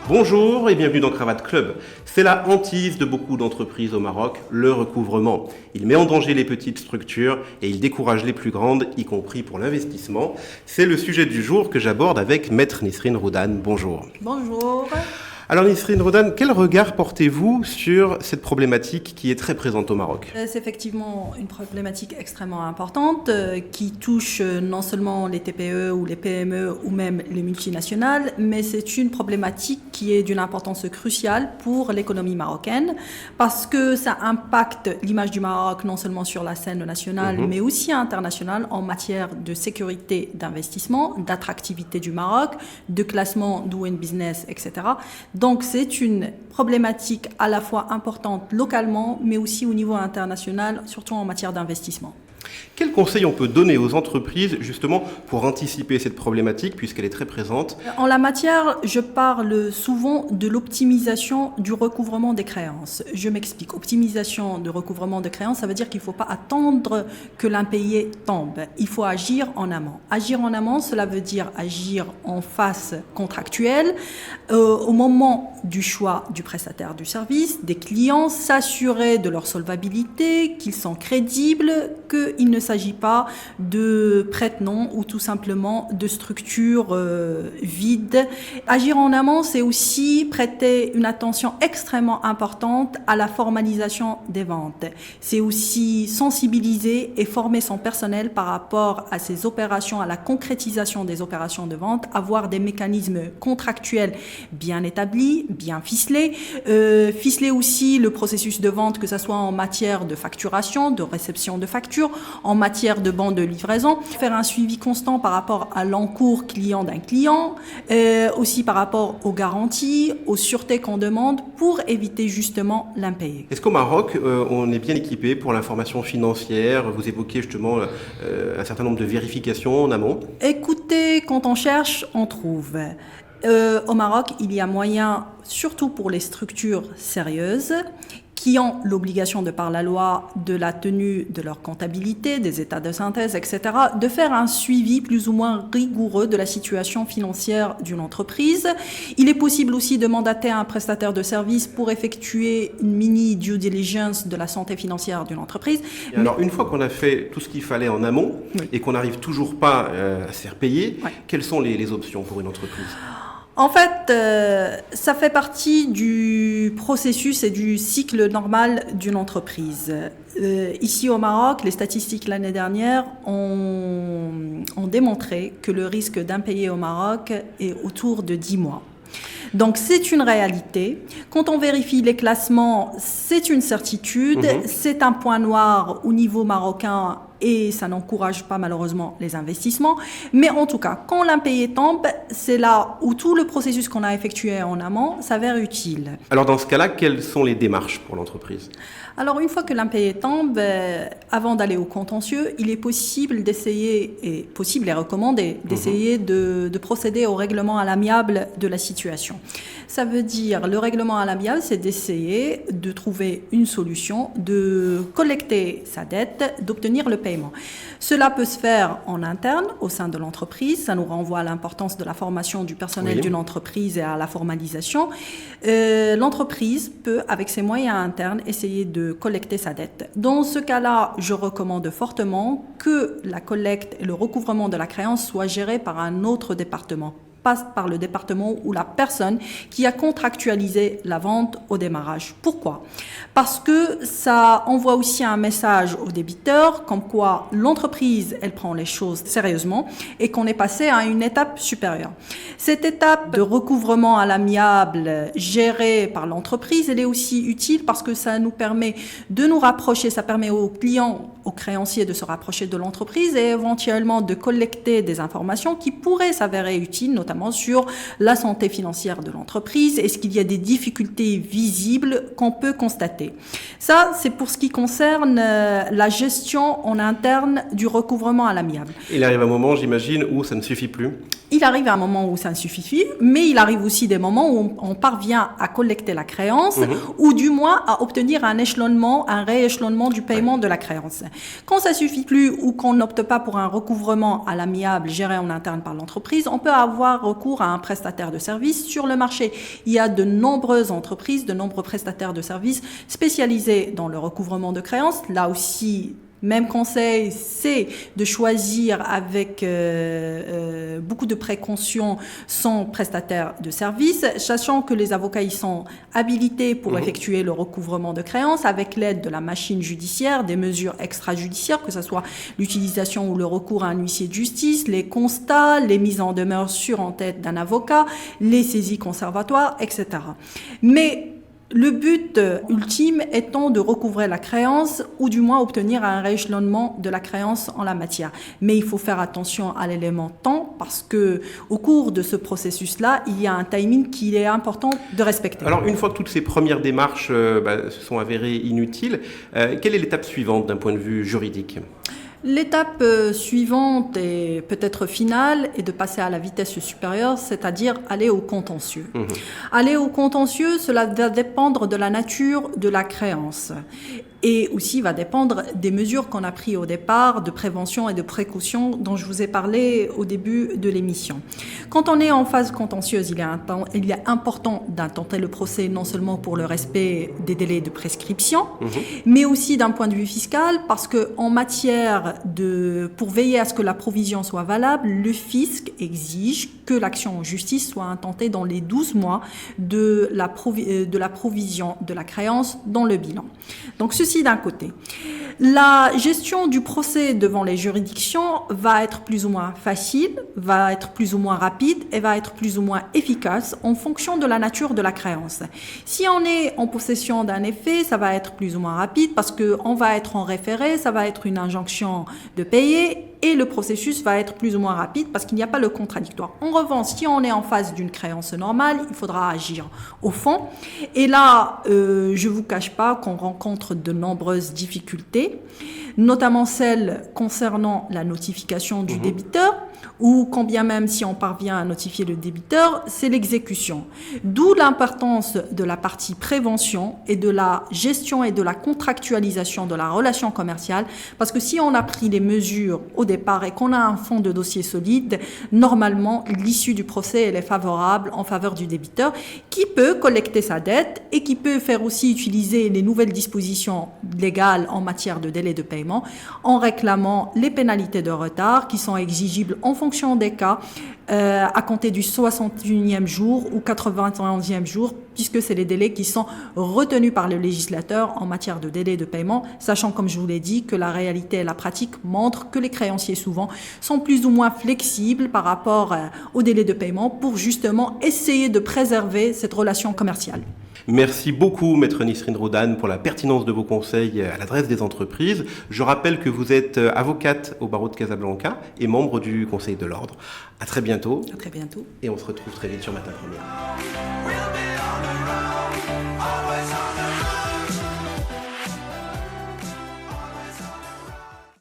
Bonjour et bienvenue dans Cravate Club. C'est la hantise de beaucoup d'entreprises au Maroc, le recouvrement. Il met en danger les petites structures et il décourage les plus grandes, y compris pour l'investissement. C'est le sujet du jour que j'aborde avec Maître Nisrine Roudan. Bonjour. Bonjour. Alors Nisrine Roudan, quel regard portez-vous sur cette problématique qui est très présente au Maroc ? C'est effectivement une problématique extrêmement importante qui touche non seulement les TPE ou les PME ou même les multinationales, mais c'est une problématique qui est d'une importance cruciale pour l'économie marocaine parce que ça impacte l'image du Maroc non seulement sur la scène nationale mais aussi internationale en matière de sécurité d'investissement, d'attractivité du Maroc, de classement Doing Business, etc. Donc c'est une problématique à la fois importante localement, mais aussi au niveau international, surtout en matière d'investissement. Quels conseils on peut donner aux entreprises justement pour anticiper cette problématique puisqu'elle est très présente ? En la matière, je parle souvent de l'optimisation du recouvrement des créances. Je m'explique. Optimisation du recouvrement des créances, ça veut dire qu'il ne faut pas attendre que l'impayé tombe. Il faut agir en amont. Agir en amont, cela veut dire agir en phase contractuelle au moment du choix du prestataire du service, des clients, s'assurer de leur solvabilité, qu'ils sont crédibles, qu'il ne s'agit pas de prête-noms ou tout simplement de structures vides. Agir en amont, c'est aussi prêter une attention extrêmement importante à la formalisation des ventes. C'est aussi sensibiliser et former son personnel par rapport à ces opérations, à la concrétisation des opérations de vente, avoir des mécanismes contractuels bien établis, bien ficelés. Ficeler aussi le processus de vente, que ce soit en matière de facturation, de réception de factures, en matière de banc de livraison, faire un suivi constant par rapport à l'encours client d'un client, aussi par rapport aux garanties, aux sûretés qu'on demande pour éviter justement l'impayé. Est-ce qu'au Maroc, on est bien équipé pour l'information financière ? Vous évoquez justement un certain nombre de vérifications en amont. Écoutez, quand on cherche, on trouve. Au Maroc, il y a moyen, surtout pour les structures sérieuses, qui ont l'obligation de par la loi de la tenue de leur comptabilité, des états de synthèse, etc., de faire un suivi plus ou moins rigoureux de la situation financière d'une entreprise. Il est possible aussi de mandater un prestataire de service pour effectuer une mini due diligence de la santé financière d'une entreprise. Et alors, une fois qu'on a fait tout ce qu'il fallait en amont et qu'on n'arrive toujours pas à se faire payer, quelles sont les options pour une entreprise ? En fait, ça fait partie du processus et du cycle normal d'une entreprise. Ici au Maroc, les statistiques l'année dernière ont démontré que le risque d'impayé au Maroc est autour de 10 mois. Donc c'est une réalité. Quand on vérifie les classements, c'est une certitude, c'est un point noir au niveau marocain et ça n'encourage pas malheureusement les investissements. Mais en tout cas, quand l'impayé tombe, c'est là où tout le processus qu'on a effectué en amont s'avère utile. Alors dans ce cas-là, quelles sont les démarches pour l'entreprise ? Alors une fois que l'impayé tombe, avant d'aller au contentieux, il est possible d'essayer, et possible et recommandé, d'essayer de procéder au règlement à l'amiable de la situation. Ça veut dire, le règlement à l'amiable, c'est d'essayer de trouver une solution, de collecter sa dette, d'obtenir le paiement. Cela peut se faire en interne, au sein de l'entreprise. Ça nous renvoie à l'importance de la formation du personnel d'une entreprise et à la formalisation. L'entreprise peut, avec ses moyens internes, essayer de collecter sa dette. Dans ce cas-là, je recommande fortement que la collecte et le recouvrement de la créance soient gérés par un autre département, passe par le département ou la personne qui a contractualisé la vente au démarrage. Pourquoi ? Parce que ça envoie aussi un message aux débiteurs comme quoi l'entreprise, elle prend les choses sérieusement et qu'on est passé à une étape supérieure. Cette étape de recouvrement à l'amiable gérée par l'entreprise, elle est aussi utile parce que ça nous permet de nous rapprocher, ça permet aux clients, aux créanciers de se rapprocher de l'entreprise et éventuellement de collecter des informations qui pourraient s'avérer utiles, notamment sur la santé financière de l'entreprise. Est-ce qu'il y a des difficultés visibles qu'on peut constater ? Ça, c'est pour ce qui concerne la gestion en interne du recouvrement à l'amiable. Il arrive un moment, j'imagine, où ça ne suffit plus. Il arrive à un moment où ça ne suffit plus, mais il arrive aussi des moments où on parvient à collecter la créance ou du moins à obtenir un rééchelonnement du paiement de la créance. Quand ça suffit plus ou qu'on n'opte pas pour un recouvrement à l'amiable géré en interne par l'entreprise, on peut avoir recours à un prestataire de services sur le marché. Il y a de nombreuses entreprises, de nombreux prestataires de services spécialisés dans le recouvrement de créances. Là aussi, même conseil, c'est de choisir avec beaucoup de précaution son prestataire de service, sachant que les avocats y sont habilités pour effectuer le recouvrement de créances avec l'aide de la machine judiciaire, des mesures extrajudiciaires, que ce soit l'utilisation ou le recours à un huissier de justice, les constats, les mises en demeure sur en tête d'un avocat, les saisies conservatoires, etc. Mais le but ultime étant de recouvrer la créance ou du moins obtenir un rééchelonnement de la créance en la matière. Mais il faut faire attention à l'élément temps parce que au cours de ce processus-là, il y a un timing qu'il est important de respecter. Alors une fois que toutes ces premières démarches se sont avérées inutiles, quelle est l'étape suivante d'un point de vue juridique ? L'étape suivante et peut-être finale est de passer à la vitesse supérieure, c'est-à-dire aller au contentieux. Aller au contentieux, cela va dépendre de la nature de la créance et aussi va dépendre des mesures qu'on a prises au départ de prévention et de précaution dont je vous ai parlé au début de l'émission. Quand on est en phase contentieuse, il est important d'intenter le procès non seulement pour le respect des délais de prescription, mais aussi d'un point de vue fiscal parce que en matière pour veiller à ce que la provision soit valable, le fisc exige que l'action en justice soit intentée dans les 12 mois de la provision de la créance dans le bilan. Donc ceci d'un côté. La gestion du procès devant les juridictions va être plus ou moins facile, va être plus ou moins rapide et va être plus ou moins efficace en fonction de la nature de la créance. Si on est en possession d'un effet, ça va être plus ou moins rapide parce qu'on va être en référé, ça va être une injonction de payer et le processus va être plus ou moins rapide parce qu'il n'y a pas le contradictoire. En revanche, si on est en face d'une créance normale, il faudra agir au fond. Et là, je ne vous cache pas qu'on rencontre de nombreuses difficultés, notamment celles concernant la notification du débiteur, ou quand bien même si on parvient à notifier le débiteur, c'est l'exécution. D'où l'importance de la partie prévention et de la gestion et de la contractualisation de la relation commerciale, parce que si on a pris les mesures au départ et qu'on a un fonds de dossier solide, normalement, l'issue du procès, elle est favorable en faveur du débiteur, qui peut collecter sa dette et qui peut faire aussi utiliser les nouvelles dispositions légales en matière de délai de paiement en réclamant les pénalités de retard qui sont exigibles en fonction des cas à compter du 61e jour ou 91e jour, puisque c'est les délais qui sont retenus par le législateur en matière de délai de paiement, sachant, comme je vous l'ai dit, que la réalité et la pratique montrent que les créanciers souvent sont plus ou moins flexibles par rapport au délai de paiement pour justement essayer de préserver cette relation commerciale. Merci beaucoup, Maître Nisrine Rhodane, pour la pertinence de vos conseils à l'adresse des entreprises. Je rappelle que vous êtes avocate au barreau de Casablanca et membre du Conseil de l'Ordre. À très bientôt. À très bientôt. Et on se retrouve très vite sur Matin Première.